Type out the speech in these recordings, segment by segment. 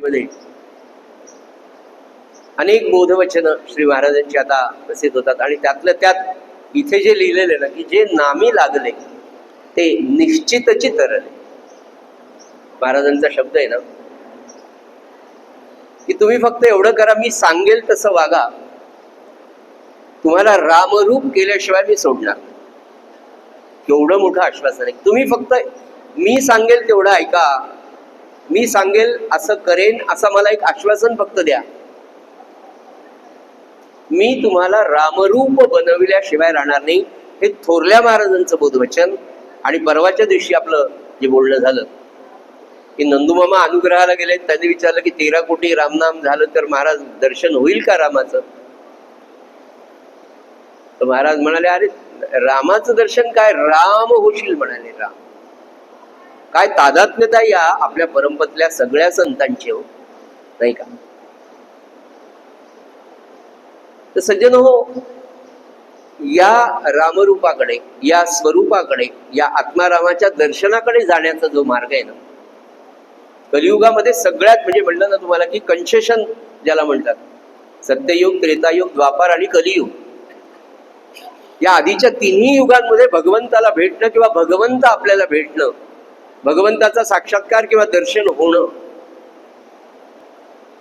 मध्ये अनेक बोधवचन श्री महाराजांची आता प्रसिद्ध होतात आणि त्यातल्या त्यात इथे जे लिहिलेले ना की जे नामी लागले ते निश्चितची तरले. महाराजांचा शब्द आहे ना की तुम्ही फक्त एवढं करा, मी सांगेल तसं वागा, तुम्हाला रामरूप केल्याशिवाय मी सोडणार. एवढं मोठं आश्वासन आहे. तुम्ही फक्त मी सांगेल तेवढं ऐका, मी सांगेल असं करेन असं मला एक आश्वासन फक्त द्या, मी तुम्हाला रामरूप बनविल्याशिवाय राहणार नाही. हे थोरल्या महाराजांचं बोधवचन. आणि परवाच्या दिवशी आपलं जे बोलणं झालं की नंदूमामा अनुग्रहाला गेले, त्यांनी विचारलं की 13 कोटी रामनाम झालं तर महाराज दर्शन होईल का रामाचं? तर महाराज म्हणाले, अरे रामाचं दर्शन काय, राम होशील म्हणाले. राम काय तादात्म्यता या आपल्या परंपरेतल्या सगळ्या संतांची हो, नाही का? तर सज्जन हो, या रामरूपाकडे, या स्वरूपाकडे, या आत्मारामाच्या दर्शनाकडे जाण्याचा जो मार्ग आहे ना, कलियुगामध्ये सगळ्यात म्हणजे म्हणलं ना तुम्हाला की कन्सेशन ज्याला म्हणतात, सत्ययुग, त्रेतायुग, द्वापार आणि कलियुग, या आधीच्या तिन्ही युगांमध्ये भगवंताला भेटणं किंवा भगवंत आपल्याला भेटणं, भगवंताचा साक्षात्कार किंवा दर्शन होणं,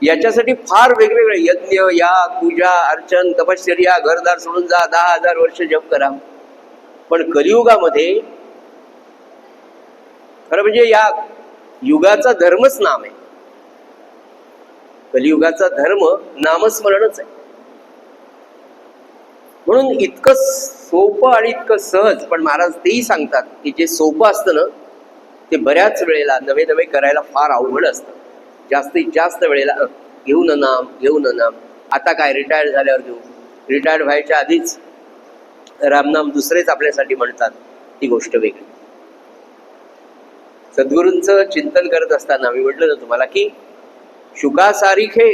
याच्यासाठी फार वेगवेगळे यज्ञ, याग, पूजा, अर्चन, तपश्चर्या, घरदार सोडून जा, 10,000 वर्ष जप करा. पण कलियुगामध्ये खरं म्हणजे या युगाचा धर्मच नाम आहे. कलियुगाचा धर्म नामस्मरणच आहे. म्हणून इतकं सोपं आणि इतकं सहज, पण महाराज तेही सांगतात की जे सोपं असतं ना ते बऱ्याच वेळेला नवे नवे करायला फार अवघड असतं. जास्तीत जास्त वेळेला घेऊन नाम. आता काय रिटायर्ड झाल्यावर घेऊ, रिटायर्ड व्हायच्या आधीच रामनाम दुसरेच आपल्यासाठी म्हणतात, ती गोष्ट वेगळी. सद्गुरूंचं चिंतन करत असताना मी म्हटलं ना तुम्हाला की शुकासारिखे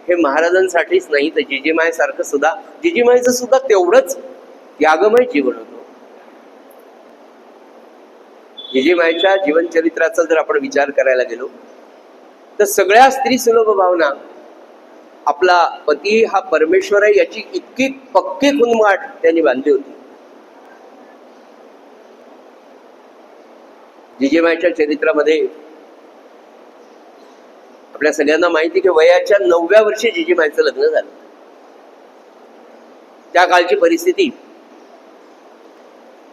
हे महाराजांसाठीच नाही तर जिजीमाय सारखं सुद्धा, जिजीमायचं सुद्धा तेवढंच त्यागमय जीवन होतं. जिजीमायच्या जीवनचरित्राचा जर आपण विचार करायला गेलो तर सगळ्या स्त्री सुलभ भावना, आपला पती हा परमेश्वर आहे याची इतकी पक्की खुणमाट त्यांनी बांधली होती. जिजीमायच्या चरित्रामध्ये आपल्या सगळ्यांना माहिती की वयाच्या 9व्या वर्षी जिजीमायचं लग्न झालं. त्या काळची परिस्थिती,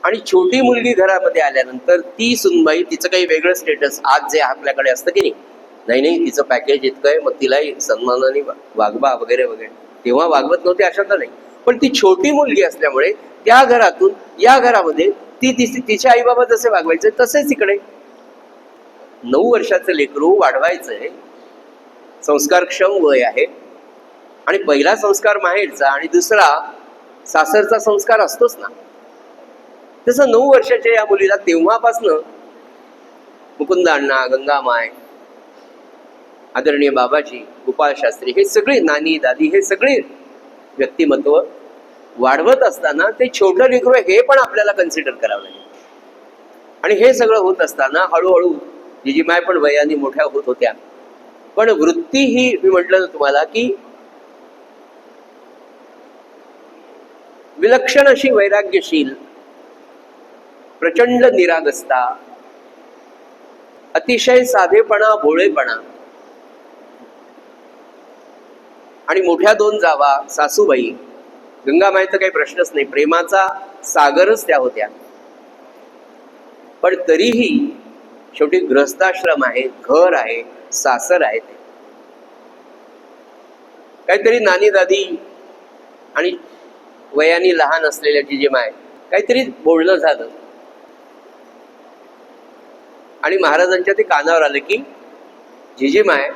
आणि छोटी मुलगी घरामध्ये आल्यानंतर ती सुनबाई, तिचं काही वेगळं स्टेटस आज जे आपल्याकडे असतं की नाही, तिचं पॅकेज इतकं आहे, मग तिलाही सन्मानाने वागवा वगैरे वगैरे. तेव्हा वागवत नव्हते अशा तर नाही, पण ती छोटी मुलगी असल्यामुळे त्या घरातून या घरामध्ये तिच्या आई बाबा जसे वागवायचे तसेच इकडे 9 वर्षाचं लेकरू वाढवायचंय, संस्कारक्षम वय आहे, आणि पहिला संस्कार माहेरचा आणि दुसरा सासरचा संस्कार असतोच ना. तसं 9 वर्षाच्या या मुलीला तेव्हापासनं मुकुंद अण्णा, गंगामाय, आदरणीय बाबाजी, गोपाळ शास्त्री, हे सगळे, नानी, दादी, हे सगळे व्यक्तिमत्व वाढवत असताना ते छोटं लेकरू हे पण आपल्याला कन्सिडर करावं लागेल. आणि हे सगळं होत असताना हळूहळू जिजीमाय पण वयाने मोठ्या होत होत्या. पण वृत्ती ही, मी म्हटलं ना तुम्हाला की विलक्षण अशी वैराग्यशील, प्रचंड निरागसता, अतिशय साधेपणा, भोळेपणा, आणि मोठ्या 2 जावा, सासूबाई, गंगामाईचा काही प्रश्नच नाही, प्रेमाचा सागरच त्या होत्या. पण तरीही शेवटी गृहस्थाश्रम आहे, घर आहे, सासर आहे, काहीतरी नानी दादी आणि वयाने लहान असलेल्या जिजीमाय काहीतरी बोलणं झालं आणि महाराजांच्या ते कानावर आलं की जिजीमाय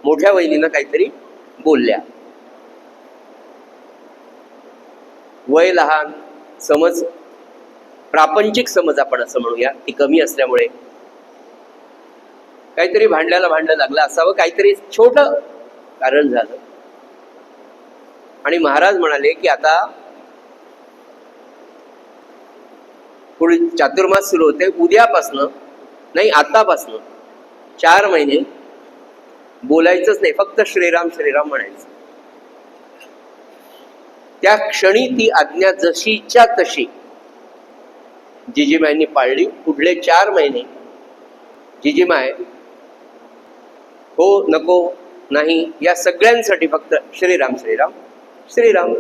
मोठ्या वहिनीनं काहीतरी बोलल्या. वय लहान, समज, प्रापंचिक समज आपण असं म्हणूया, ती कमी असल्यामुळे काहीतरी भांडण लागलं असावं, काहीतरी छोटं कारण झालं. आणि महाराज म्हणाले की आता पुढे चातुर्मास सुरू होते, उद्यापासनं नाही आतापासनं 4 महिने बोलायचंच नाही, फक्त श्रीराम श्रीराम म्हणायचं. त्या क्षणी ती आज्ञा जशीच्या तशी जिजीमायनी पाळली. पुढले 4 महिने जिजीमाय हो नको नाही या सगळ्यांसाठी फक्त श्रीराम श्रीराम श्रीराम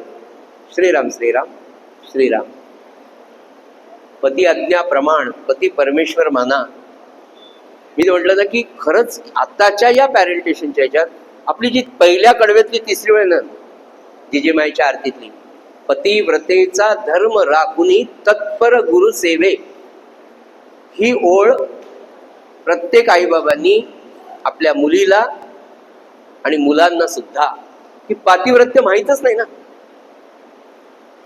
श्रीराम श्रीराम श्रीराम. पती आज्ञा प्रमाण, पती परमेश्वर माना. मी म्हटलं ना की खरंच आताच्या या पॅरेंटेशनच्या ह्याच्यात आपली जी पहिल्या कडव्यातली 3री वेळ ना जिजीमाईच्या आरतीतली, पतिव्रतेचा धर्म राखुनी तत्पर गुरुसेवे, ही ओळ प्रत्येक आईबाबांनी आपल्या मुलीला आणि मुलांना सुद्धा, ही पातिव्रत्य माहीतच नाही ना.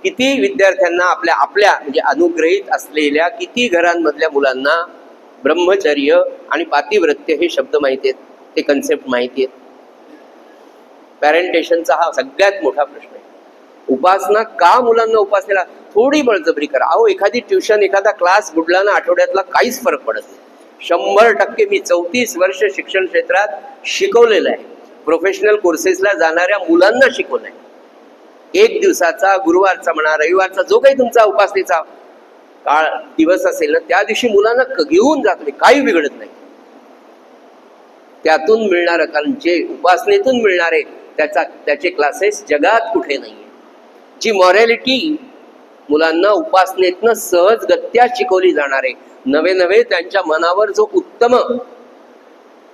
किती विद्यार्थ्यांना आपल्या आपल्या म्हणजे अनुग्रहित असलेल्या किती घरांमधल्या मुलांना ब्रह्मचर्य आणि पातिव्रत्य हे शब्द माहिती आहेत, ते कन्सेप्ट माहिती आहेत. पॅरेंटेशनचा हा सगळ्यात मोठा प्रश्न आहे. उपासना का मुलांना उपासनेला थोडी बळजबरी करा. अहो एखादी ट्युशन, एखादा क्लास बुडला ना आठवड्यातला, काहीच फरक पडत नाही. 100% मी 34 वर्ष शिक्षण क्षेत्रात शिकवलेलं आहे. प्रोफेशनल कोर्सेसला जाणाऱ्या मुलांना शिकवलं आहे. 1 दिवसाचा, गुरुवारचा म्हणा, रविवारचा जो काही तुमचा उपासनेचा काळ दिवस असेल ना, त्या दिवशी मुलांना घेऊन जा तुम्ही, काही बिघडत नाही. त्यातून मिळणार, कारण जे उपासनेतून मिळणारे त्याचे क्लासेस जगात कुठे नाहीये. जी मॉरॅलिटी मुलांना उपासनेतनं सहजगत्या शिकवली जाणार आहे, नवे नवे त्यांच्या मनावर जो उत्तम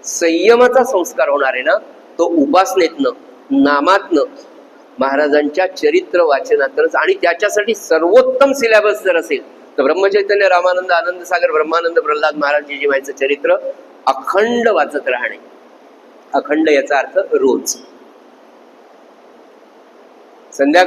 संयमाचा संस्कार होणार आहे ना, तो उपासनेतनं, नामातनं, महाराजांच्या चरित्र वाचनातच. आणि त्याच्यासाठी सर्वोत्तम सिलेबस जर असेल तर ब्रह्मचैतन्य, रामानंद, आनंद सागर, ब्रह्मानंद, प्रल्हाद महाराज जिजीमाईचं चरित्र अखंड वाचत राहणे. अखंड याचा अर्थ रोज संध्याकाळ